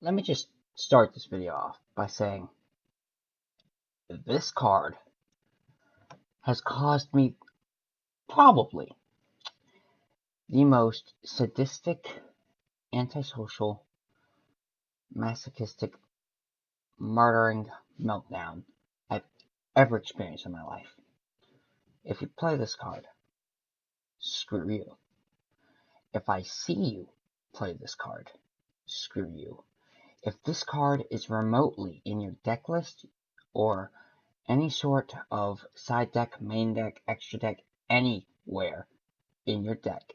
Let me just start this video off by saying this card has caused me probably the most sadistic, antisocial, masochistic, murdering meltdown I've ever experienced in my life. If you play this card, screw you. If I see you play this card, screw you. If this card is remotely in your deck list or any sort of side deck, main deck, extra deck, anywhere in your deck,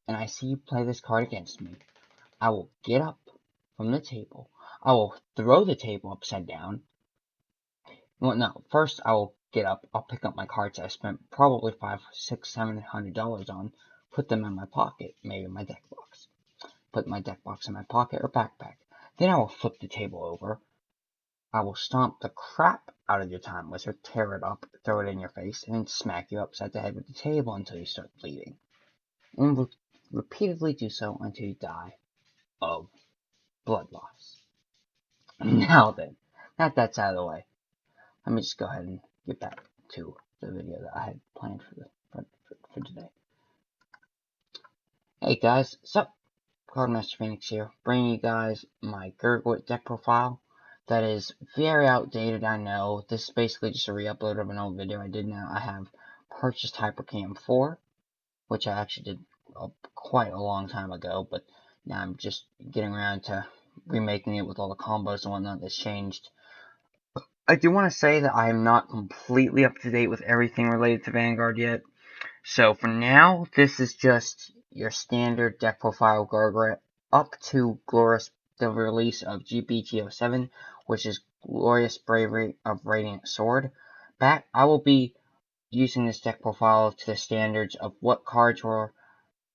and I see you play this card against me, I will get up from the table. I will throw the table upside down. Well, no, first I will get up. I'll pick up my cards I spent probably $500, $600, $700 on, put them in my pocket, maybe in my deck box. Put my deck box in my pocket or backpack. Then I will flip the table over. I will stomp the crap out of your time wizard, tear it up, throw it in your face, and then smack you upside the head with the table until you start bleeding. And repeatedly do so until you die of blood loss. Now then, now that's out of the way, let me just go ahead and get back to the video that I had planned for today. Hey guys, what's up? Cardmaster Phoenix here, bringing you guys my Gurguit deck profile. That is very outdated, I know. This is basically just a re-upload of an old video I did now. I have purchased Hypercam 4, which I actually did quite a long time ago, but now I'm just getting around to remaking it with all the combos and whatnot that's changed. I do want to say that I am not completely up to date with everything related to Vanguard yet. So for now, this is just your standard deck profile Gurguit up to the release of GBT07, which is Glorious Bravery of Radiant Sword. I will be using this deck profile to the standards of what cards were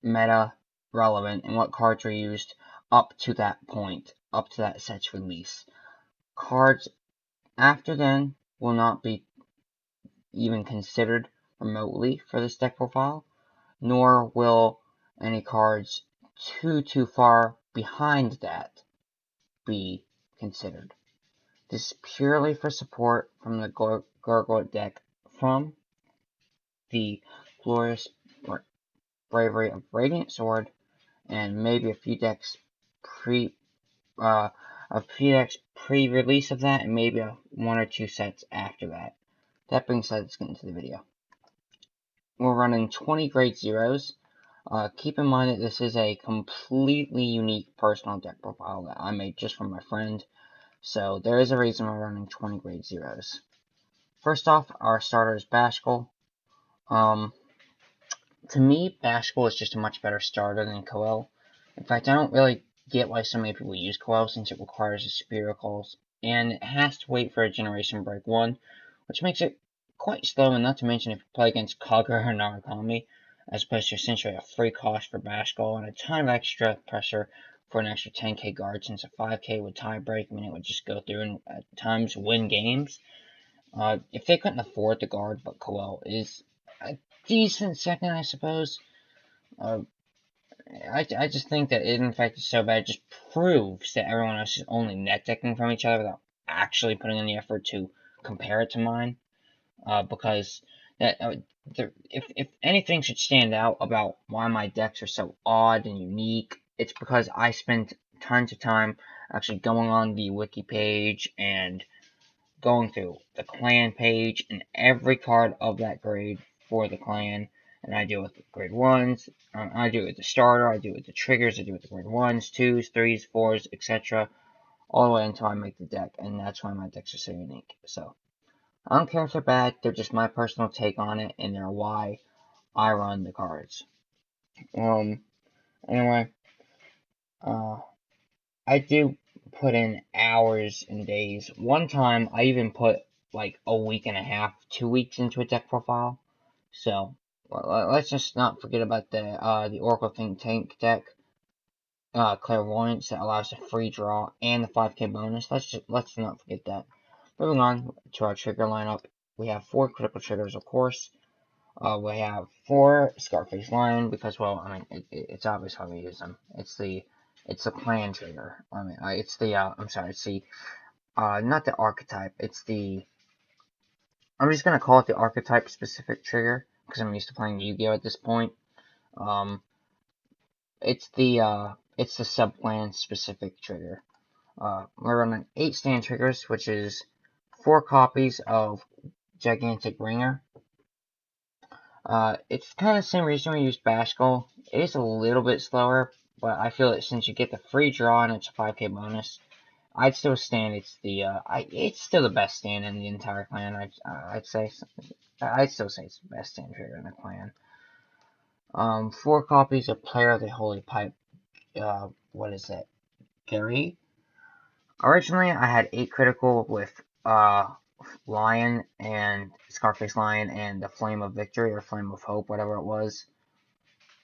meta relevant and what cards were used up to that point, up to that set's release. Cards after then will not be even considered remotely for this deck profile, nor will any cards too far behind that be considered. This is purely for support from the Gurguit deck from the Glorious Bravery of Radiant Sword, and maybe a few decks pre-release of that, and maybe one or two sets after that. That being said, let's get into the video. We're running 20 grade zeros. Keep in mind that this is a completely unique personal deck profile that I made just for my friend, so there is a reason we're running 20 grade zeros. First off, our starter is Bashkal. To me, Bashkal is just a much better starter than Coel. In fact, I don't really get why so many people use Coel, since it requires a Superior Calls, and it has to wait for a Generation Break 1, which makes it quite slow, and not to mention if you play against Kagura or Narukami, as opposed to essentially a free cost for Bashkal, and a ton of extra pressure for an extra 10k guard, since a 5k would tie break, I mean, it would just go through and at times win games. If they couldn't afford the guard, but Coel is a decent second, I suppose. I just think that it, in fact, is so bad, it just proves that everyone else is only net decking from each other without actually putting in the effort to compare it to mine. Because that if anything should stand out about why my decks are so odd and unique, it's because I spent tons of time actually going on the wiki page and going through the clan page and every card of that grade for the clan. And I deal with the grade 1s, I do it with the starter, I do it with the triggers, I do it with the grade 1s, 2s, 3s, 4s, etc. All the way until I make the deck, and that's why my decks are so unique. So, I don't care if they're bad, they're just my personal take on it, and they're why I run the cards. Anyway, I do put in hours and days. One time, I even put like a week and a half, 2 weeks into a deck profile. So, let's just not forget about the Oracle Think Tank deck, Clairvoyance, that allows a free draw and the 5k bonus. Let's not forget that. Moving on to our trigger lineup, we have 4 critical triggers, of course. We have 4 Scarface Lion, because, well, I mean, it's obvious how we use them. It's the It's a clan trigger. I mean, it's the, I'm sorry, it's the, not the archetype, it's the, I'm just gonna call it the archetype specific trigger, because I'm used to playing Yu-Gi-Oh! At this point. Um, it's the sub-clan specific trigger. We're running 8 stand triggers, which is 4 copies of Gigantic Ringer. It's kind of the same reason we use Bashkal. It is a little bit slower, but I feel that since you get the free draw and it's a 5k bonus, I'd still stand. It's still the best stand in the entire clan. I'd say. I'd still say it's the best stand trigger in the clan. 4 copies of Player of the Holy Pipe. What is it? Gary. Originally, I had 8 critical with Lion and Scarface Lion and the Flame of Victory or Flame of Hope, whatever it was.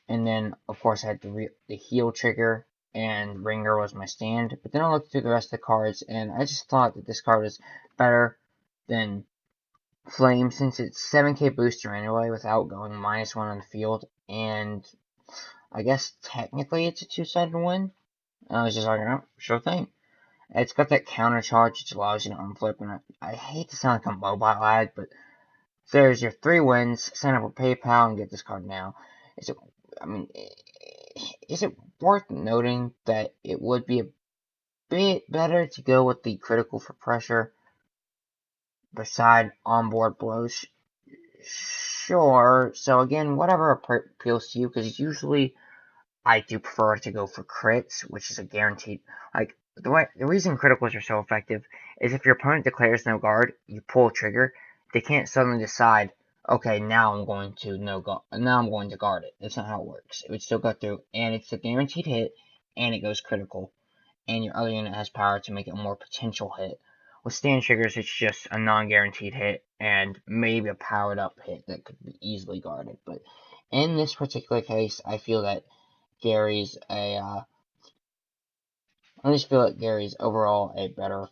And then, of course, I had the heal trigger, and Ringer was my stand. But then I looked through the rest of the cards, and I just thought that this card was better than Flame, since it's 7k booster anyway, without going -1 on the field. And I guess technically it's a 2-sided win. And I was just like, oh, sure thing. It's got that counter charge, which allows you to unflip, and I hate to sound like a mobile ad, but there's your 3 wins. Sign up with PayPal and get this card now. Is it? I mean, is it worth noting that it would be a bit better to go with the critical for pressure beside onboard blows? Sure. So again, whatever appeals to you, because usually I do prefer to go for crits, which is a guaranteed. Like the reason criticals are so effective is if your opponent declares no guard, you pull a trigger, they can't suddenly decide, okay, now I'm going to now I'm going to guard it. That's not how it works. It would still go through, and it's a guaranteed hit, and it goes critical, and your other unit has power to make it a more potential hit. With stand triggers, it's just a non-guaranteed hit and maybe a powered-up hit that could be easily guarded. But in this particular case, I feel that Gary's I just feel like Gary's overall a better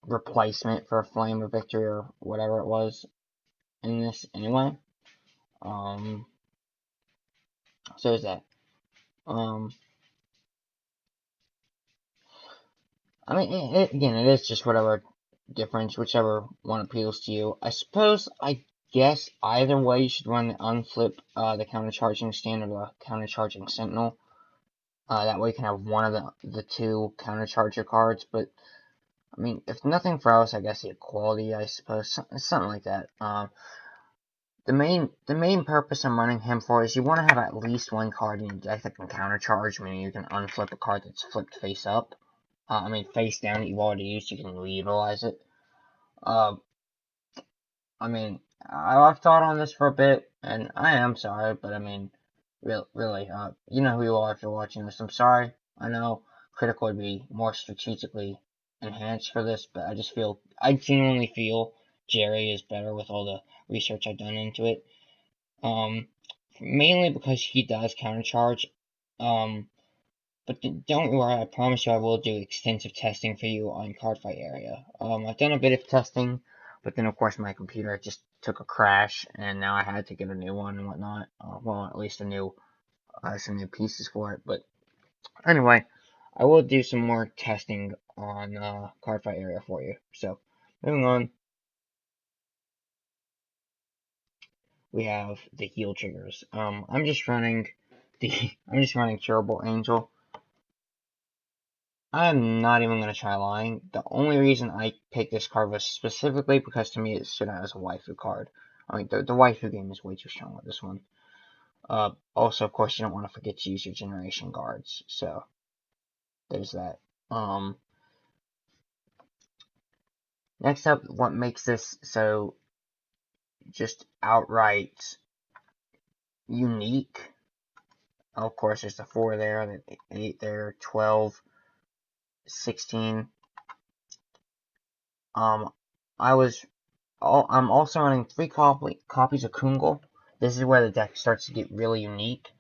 replacement for Flame of Victory or whatever it was in this anyway. So is that. Um, I mean, again, it is just whatever difference, whichever one appeals to you. I suppose, I guess either way you should run the unflip, the counter-charging stand or the counter-charging sentinel. That way you can have one of the 2 counter-charger cards, but I mean, if nothing for else, I guess the equality, I suppose, something like that. The main purpose I'm running him for is you want to have at least 1 card in your deck that can countercharge, meaning you can unflip a card that's flipped face up. I mean, face down that you've already used, you can reutilize it. I mean, I've thought on this for a bit, and I am sorry, but I mean, really, you know who you are if you're watching this. I'm sorry. I know Critical would be more strategically enhanced for this, but I genuinely feel Jerry is better with all the research I've done into it. Mainly because he does countercharge. But don't worry, I promise you I will do extensive testing for you on Cardfight area. I've done a bit of testing, but then of course my computer just took a crash, and now I had to get a new one and whatnot. Well, at least some new pieces for it. But anyway, I will do some more testing on Cardfight area for you. So moving on, we have the heal triggers. I'm just running Curable Angel. I'm not even going to try lying. The only reason I picked this card was specifically because to me it stood out as a waifu card. I mean, the waifu game is way too strong with this one. Also, of course, you don't want to forget to use your generation guards. So, there's that. Next up, what makes this so just outright unique? Of course, there's the 4 there, the 8 there, 12, 16. I'm also running 3 copies of Kungal. This is where the deck starts to get really unique.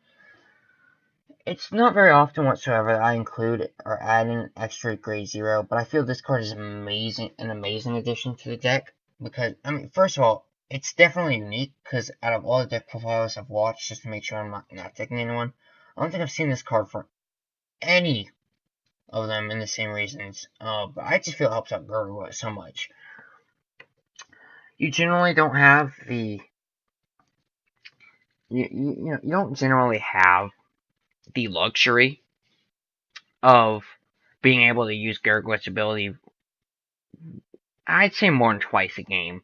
It's not very often whatsoever that I include or add in extra grade 0, but I feel this card is an amazing addition to the deck. Because, I mean, first of all, it's definitely unique, because out of all the deck profiles I've watched, just to make sure I'm not taking anyone, I don't think I've seen this card for any of them in the same reasons. But I just feel it helps out Gurguit so much. You generally don't have the you don't generally have the luxury of being able to use Gurguit's ability. I'd say more than twice a game.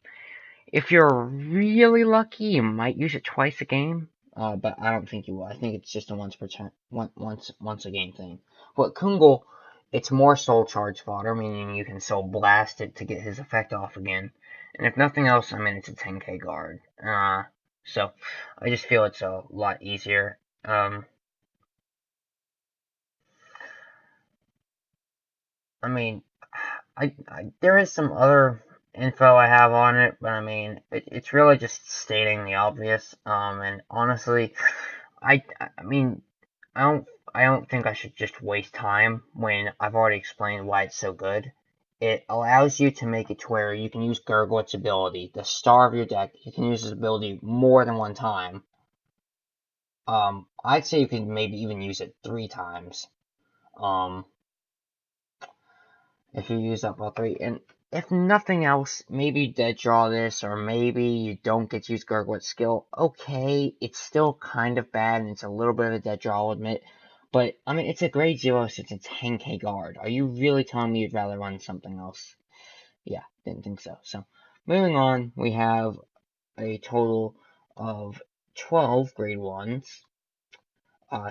If you're really lucky, you might use it twice a game. But I don't think you will. I think it's just a once a game thing. But Kungel, it's more soul charge fodder, meaning you can soul blast it to get his effect off again. And if nothing else, I mean it's a 10k guard. So I just feel it's a lot easier. I mean, there is some other info I have on it, but I mean, it's really just stating the obvious. And honestly, I mean, I don't, I don't think I should just waste time when I've already explained why it's so good. It allows you to make it to where you can use Gurguit's ability, the star of your deck. You can use his ability more than one time. I'd say you can maybe even use it 3 times. Um, if you use up all 3. And if nothing else, maybe you dead draw this, or maybe you don't get to use Gurguit's skill. Okay, it's still kind of bad, and it's a little bit of a dead draw, I'll admit. But, I mean, it's a grade 0, so it's a 10k guard. Are you really telling me you'd rather run something else? Yeah, didn't think so. So, moving on, we have a total of 12 grade 1s.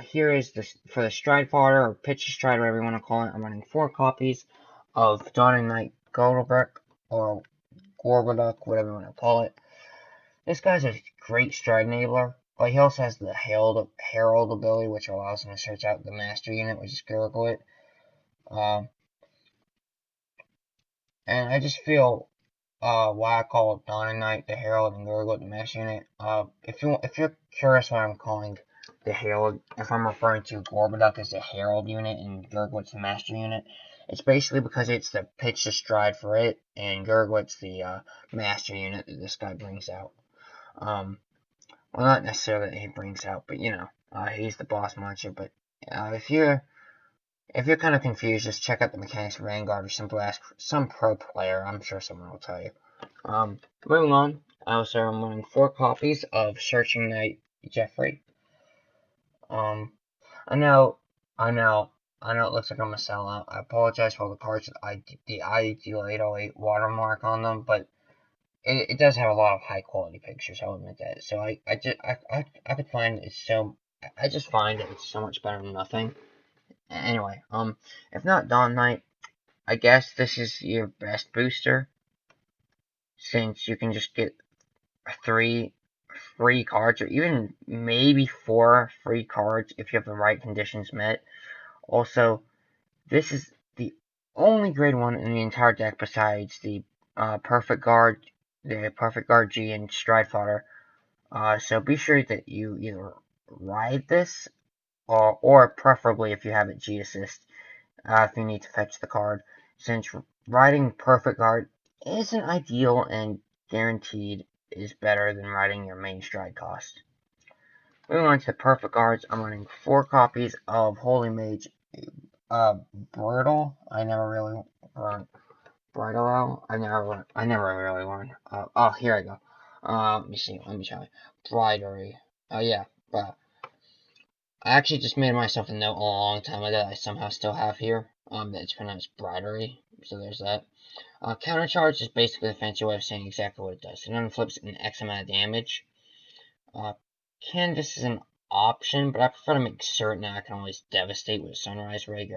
Here is for the stride fodder, or pitch stride, whatever you want to call it. I'm running 4 copies of Dawning Knight Gurguit, or Gurguit, whatever you want to call it. This guy's a great stride enabler, but he also has the Herald ability, which allows him to search out the master unit, which is Gurguit. And I just feel why I call it Dawning Knight, the Herald, and Gurguit the master unit. If you're curious why I'm calling the Herald, if I'm referring to Gurguit as the Herald unit and Gurguit's the master unit, it's basically because it's the pitch to stride for it, and Gurguit's the master unit that this guy brings out. Well, not necessarily that he brings out, but he's the boss monster. But if you're kind of confused, just check out the mechanics of Vanguard, or simply ask some pro player. I'm sure someone will tell you. Moving on, I'm running 4 copies of Searching Knight Jeffrey. I know, I know, I know it looks like I'm a sellout. I apologize for all the cards with the ID808 watermark on them, but it does have a lot of high quality pictures, I'll admit that. So I could find I just find that it's so much better than nothing. Anyway, if not Dawn Knight, I guess this is your best booster, since you can just get 3 free cards, or even maybe 4 free cards if you have the right conditions met. Also, this is the only grade 1 in the entire deck besides the Perfect Guard G, and Stride Fodder. So be sure that you either ride this, or preferably if you have it G assist, if you need to fetch the card, since riding Perfect Guard isn't ideal and guaranteed is better than riding your main stride cost. Moving on to the Perfect Guards, I'm running 4 copies of Holy Mage Brittle. I never really run Bridal Owl. I never really learned. Oh, here I go. Let me see. Let me try. Bridery. Oh yeah. But I actually just made myself a note a long time ago that I somehow still have here. That's pronounced Bridery. So there's that. Countercharge is basically a fancy way of saying exactly what it does. It unflips an X amount of damage. Canvas is an option, but I prefer to make certain that I can always devastate with Sunrise Ray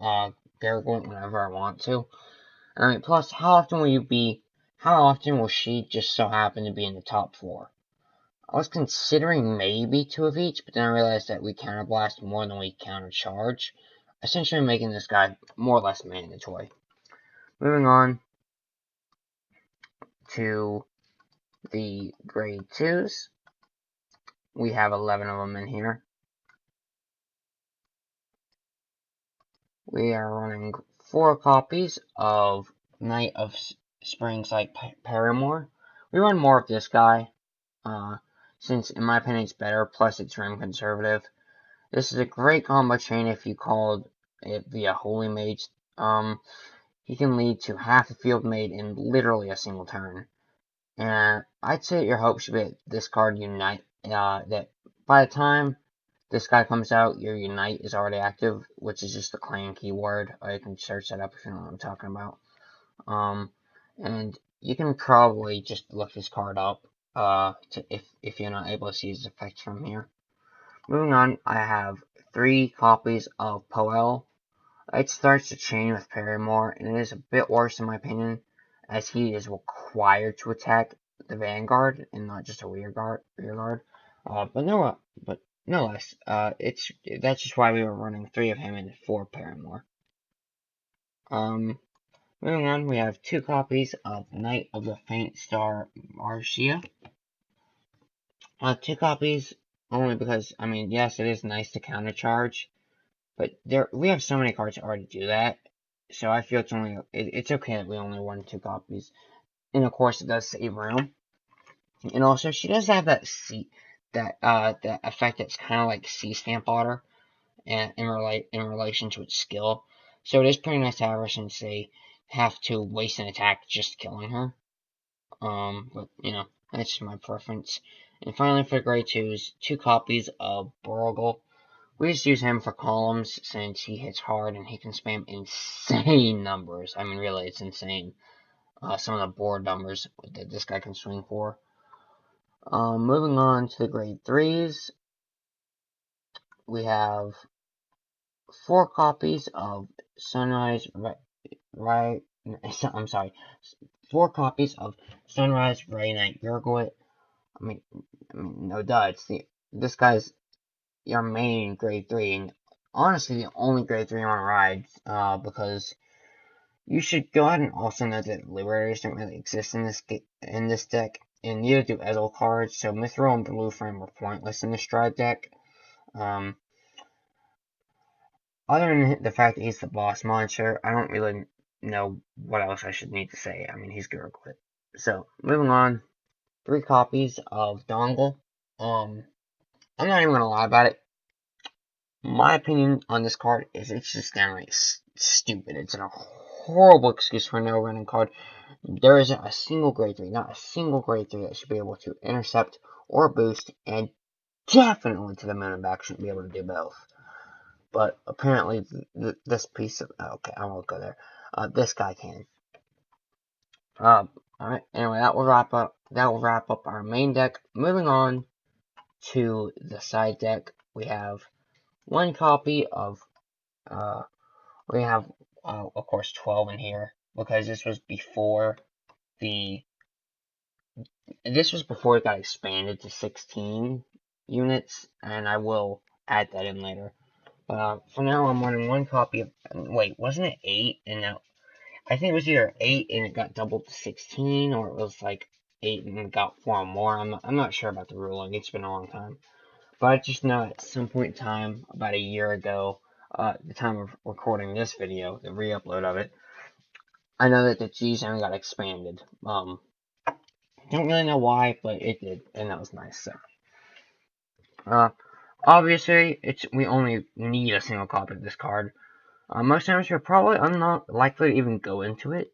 Gurguit whenever I want to. I mean, plus, how often will she just so happen to be in the top 4? I was considering maybe 2 of each, but then I realized that we counterblast more than we countercharge, essentially making this guy more or less mandatory. Moving on to the grade 2s. We have 11 of them in here. We are running 4 copies of Knight of Springsight Paramore. We run more of this guy, since in my opinion it's better, plus it's room conservative. This is a great combo chain if you called it via Holy Mage. He can lead to half the field made in literally a single turn. And I'd say your hope should be that this card Unite, that by the time this guy comes out, your Unite is already active, which is just the clan keyword. You can search that up if you know what I'm talking about. And you can probably just look this card up, if you're not able to see his effects from here. Moving on, I have 3 copies of Poel. It starts to chain with Paramore, and it is a bit worse in my opinion, as he is required to attack the Vanguard and not just a rear guard. But no less, that's just why we were running 3 of him and 4 Paramore. Moving on, we have 2 copies of Knight of the Faint Star Marcia. 2 copies only because, I mean, yes, it is nice to countercharge, but we have so many cards that already do that, so I feel it's okay that we only run 2 copies. And of course, it does save room. And also, she does have that that effect that's kind of like C-Stamp Otter, and in relation to its skill. So it is pretty nice to have her since they have to waste an attack just killing her. But you know, that's just my preference. And finally, for grade 2s, 2 copies of Borgle. We just use him for columns since he hits hard and he can spam insane numbers. I mean, really, it's insane. Some of the board numbers that this guy can swing for. Moving on to the grade 3s, we have 4 copies of Sunrise I'm sorry, 4 copies of Sunrise Ray Knight Gurguit. I mean, no duh, this guy's your main grade 3, and honestly the only grade 3 you want to ride, because you should go ahead and also know that Liberators don't really exist in this deck, and neither do Ezel cards, so Mithril and Blue Frame are pointless in the Stride deck. Other than the fact that he's the boss monster, I don't really know what else I should need to say. I mean, he's Gurguit. So, moving on, 3 copies of Dongle. I'm not even gonna lie about it. My opinion on this card is it's just downright stupid. It's a horrible excuse for no running card. There isn't a single grade 3, not a single grade 3 that should be able to intercept or boost, and definitely to the moon and back shouldn't be able to do both. But apparently, this piece of okay, I won't go there. This guy can. All right. Anyway, that will wrap up our main deck. Moving on to the side deck, we have 1 copy of we have of course 12 in here because this was before it got expanded to 16 units, and I will add that in later. For now, I'm running 1 copy of. Wait, wasn't it 8? And now I think it was either 8 and it got doubled to 16, or it was like 8 and it got 4 more. I'm not sure about the ruling. It's been a long time, but I just know at some point in time, about a year ago, the time of recording this video, the re-upload of it, I know that the G zone got expanded. Don't really know why, but it did, and that was nice. So, obviously, we only need a single copy of this card. Most times you're probably not likely to even go into it.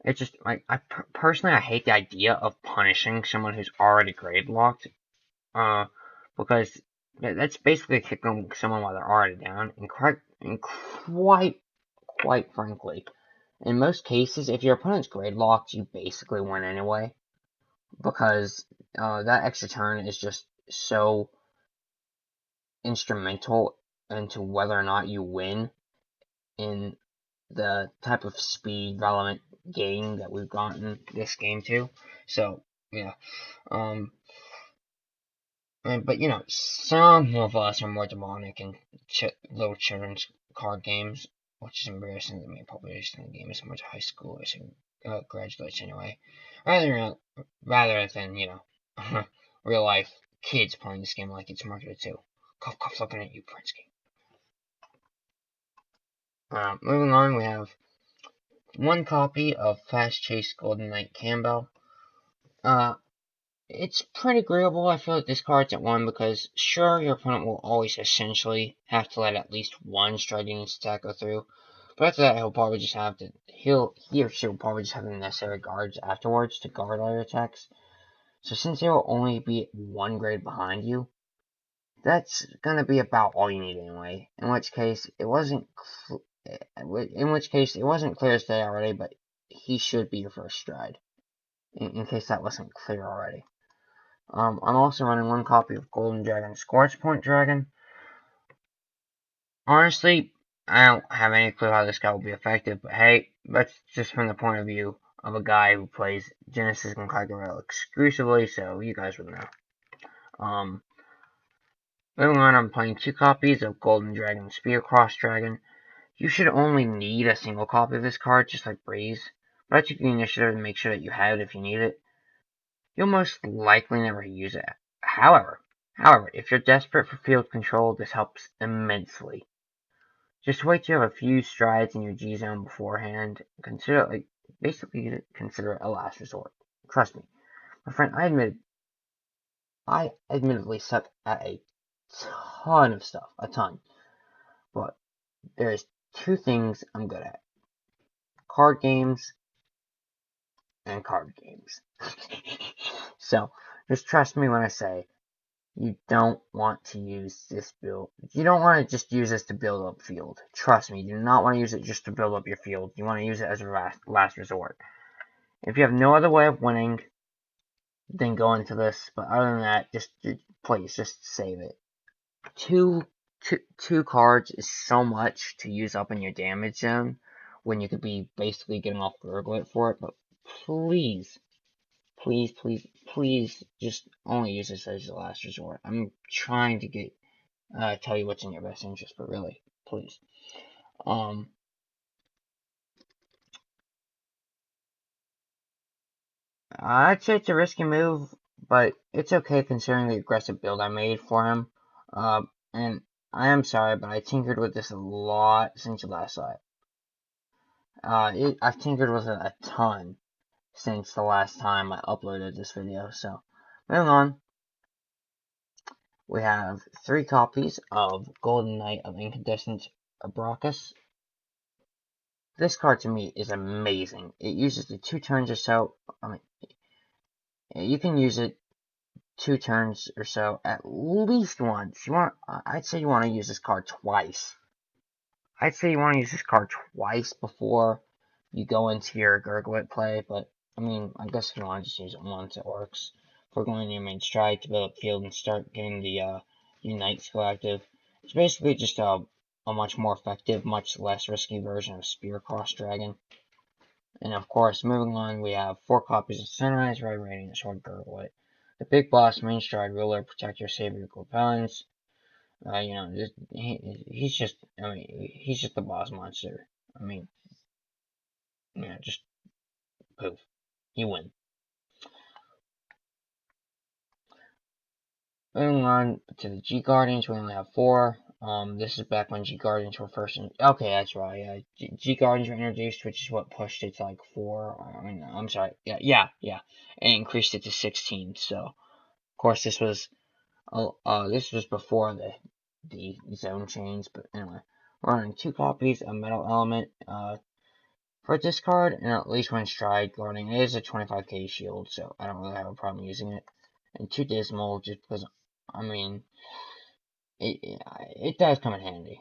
It's just like personally I hate the idea of punishing someone who's already grade locked, because that's basically kicking someone while they're already down. And quite frankly, in most cases, if your opponent's grade locked, you basically win anyway, because that extra turn is just so instrumental into whether or not you win in the type of speed relevant game that we've gotten this game to. So, yeah. But, you know, some of us are more demonic in little children's card games, which is embarrassing. The main population of the game is similar to high school, so graduates anyway. Rather than, you know, real life kids playing this game like it's marketed to. Cough, cough, looking at you, Prince game. Moving on, we have 1 copy of Fast Chase Golden Knight Campbell. it's pretty agreeable. I feel like this card's at 1 because, sure, your opponent will always essentially have to let at least one stride unit attack go through. But after that, he'll probably just have to, he or she will probably just have the necessary guards afterwards to guard all your attacks. So since they will only be 1 grade behind you, that's gonna be about all you need anyway. In which case, it wasn't clear as day already, but he should be your first stride. In case that wasn't clear already. I'm also running 1 copy of Golden Dragon Scorch Point Dragon. Honestly, I don't have any clue how this guy will be effective, but hey, that's just from the point of view of a guy who plays Genesis and Kagura exclusively, so you guys would know. Moving on, I'm playing 2 copies of Golden Dragon Spear Cross Dragon. You should only need a single copy of this card, just like Breeze, but I took the initiative to make sure that you have it if you need it. You'll most likely never use it. However, if you're desperate for field control, this helps immensely. Just wait till you have a few strides in your G zone beforehand. Basically consider it a last resort. Trust me, my friend. I admittedly suck at a ton of stuff, a ton. But there's 2 things I'm good at: card games and card games. So just trust me when I say you don't want to use this build. You don't want to just use this to build up field. Trust me, you do not want to use it just to build up your field. You want to use it as a last resort. If you have no other way of winning, then go into this. But other than that, please, just save it. Two cards is so much to use up in your damage zone when you could be basically getting off Gurguit for it. But please, please, just only use this as your last resort. I'm trying to tell you what's in your best interest, but really, please. I'd say it's a risky move, but it's okay considering the aggressive build I made for him. And I am sorry, but I tinkered with this a lot since you last saw it. I've tinkered with it a ton since the last time I uploaded this video. So, moving on, we have 3 copies of Golden Knight of Incandescent Abracus. This card to me is amazing. It uses the 2 turns or so. I mean, you can use it 2 turns or so at least once. I'd say you want to use this card twice. I'd say you want to use this card twice before you go into your Gurguit play, but I mean, I guess if you want to just use it once, it works. If we're going to your main stride to build up field and start getting the Unite skill active, it's basically just a much more effective, much less risky version of Spear Cross Dragon. And of course, moving on, we have 4 copies of Sunrise, Red Radiant, Sword Gurguit. The Big Boss, Main Stride, Ruler, Protector, Savior, Compellence. He's just the boss monster. I mean, yeah, just poof. You win. Moving on to the G Guardians, we only have 4. This is back when G Guardians were first okay, that's right, yeah. G Guardians were introduced, which is what pushed it to like 4. I mean, I'm sorry, yeah. And increased it to 16, so, of course, this was before the zone change, but anyway. We're running 2 copies of Metal Element, for discard, and at least 1 stride guarding. It is a 25k shield, so I don't really have a problem using it. And 2 Dismal, just because, I mean, it does come in handy.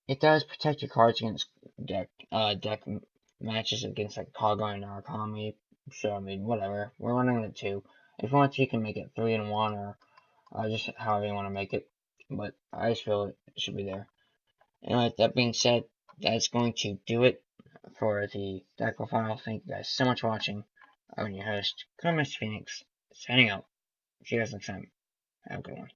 It does protect your cards against deck matches against like Kaga and Arakami. So I mean, whatever. We're running it 2. If you want to, you can make it 3 and 1, or just however you want to make it. But I just feel it should be there. Anyway, that being said, that's going to do it for the deck profile. Thank you guys so much for watching. I'm your host, Mr. Phoenix, signing out. See you guys next time. Have a good one.